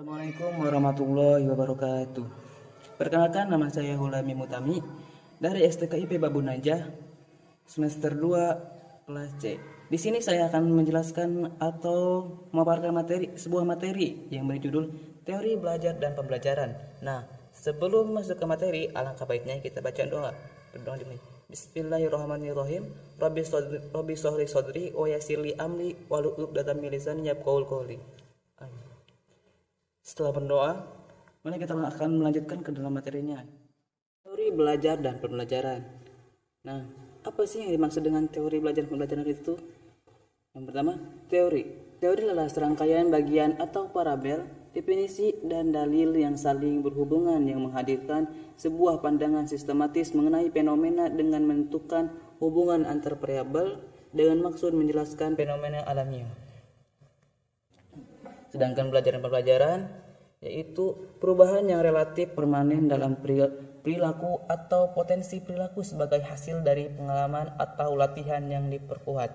Assalamualaikum warahmatullahi wabarakatuh. Perkenalkan, nama saya Hulami Mutami dari STKIP Babu Najah semester 2 kelas C. Di sini saya akan menjelaskan atau memaparkan sebuah materi yang berjudul teori belajar dan pembelajaran. Nah, sebelum masuk ke materi, alangkah baiknya kita baca doa. Berdoa dulu. Bismillahirrahmanirrahim. Rabbi sholli sodri wa yassirli amri wahlul 'uqdatam min lisani yafqahul qawli. Setelah berdoa, mari kita akan melanjutkan ke dalam materinya. Teori belajar dan pembelajaran. Nah, apa sih yang dimaksud dengan teori belajar dan pembelajaran itu? Yang pertama, teori. Teori adalah serangkaian bagian atau parabel, definisi, dan dalil yang saling berhubungan yang menghadirkan sebuah pandangan sistematis mengenai fenomena dengan menentukan hubungan antar variabel dengan maksud menjelaskan fenomena alamiah. Sedangkan belajar dan pembelajaran yaitu perubahan yang relatif permanen dalam perilaku atau potensi perilaku sebagai hasil dari pengalaman atau latihan yang diperkuat.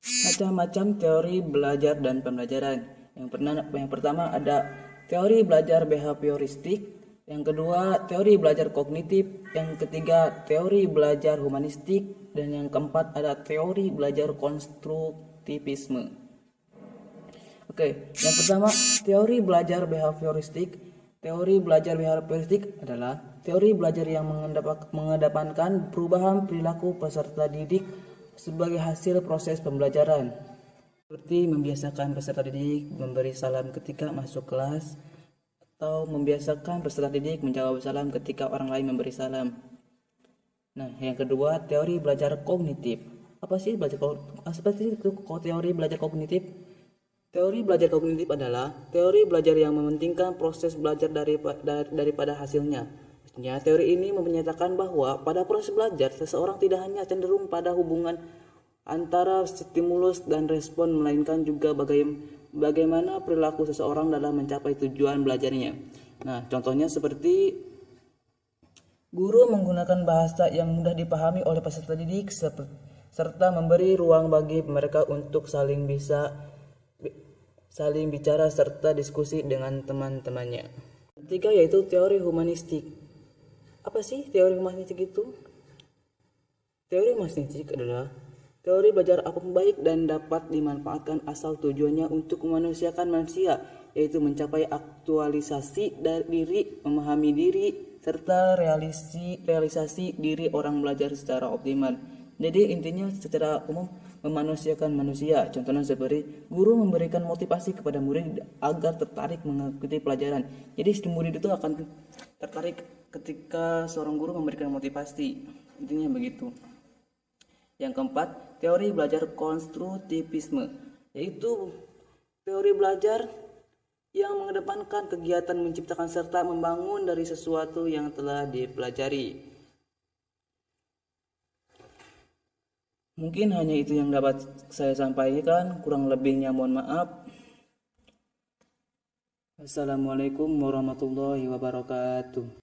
Macam-macam teori belajar dan pembelajaran. Yang pertama ada teori belajar behavioristik, yang kedua teori belajar kognitif, yang ketiga teori belajar humanistik, dan yang keempat ada teori belajar konstruktivisme. Oke, yang pertama teori belajar behavioristik. Teori belajar behavioristik adalah teori belajar yang mengedepankan perubahan perilaku peserta didik sebagai hasil proses pembelajaran, seperti membiasakan peserta didik memberi salam ketika masuk kelas atau membiasakan peserta didik menjawab salam ketika orang lain memberi salam. Nah, yang kedua teori belajar kognitif. Apa sih teori belajar kognitif? Teori belajar kognitif adalah teori belajar yang mementingkan proses belajar daripada hasilnya. Maksudnya, teori ini menyatakan bahwa pada proses belajar, seseorang tidak hanya cenderung pada hubungan antara stimulus dan respon, melainkan juga bagaimana perilaku seseorang dalam mencapai tujuan belajarnya. Nah, contohnya seperti guru menggunakan bahasa yang mudah dipahami oleh peserta didik serta memberi ruang bagi mereka untuk saling bicara serta diskusi dengan teman-temannya. Ketiga yaitu teori humanistik. Apa sih teori humanistik itu? Teori humanistik adalah teori belajar apa baik dan dapat dimanfaatkan asal tujuannya untuk memanusiakan manusia, yaitu mencapai aktualisasi diri, memahami diri, serta realisasi diri orang belajar secara optimal. Jadi intinya secara umum memanusiakan manusia. Contohnya seperti guru memberikan motivasi kepada murid agar tertarik mengikuti pelajaran. Jadi si murid itu akan tertarik ketika seorang guru memberikan motivasi. Intinya begitu. Yang keempat, teori belajar konstruktivisme, yaitu teori belajar yang mengedepankan kegiatan menciptakan serta membangun dari sesuatu yang telah dipelajari. Mungkin hanya itu yang dapat saya sampaikan, kurang lebihnya mohon maaf. Assalamualaikum warahmatullahi wabarakatuh.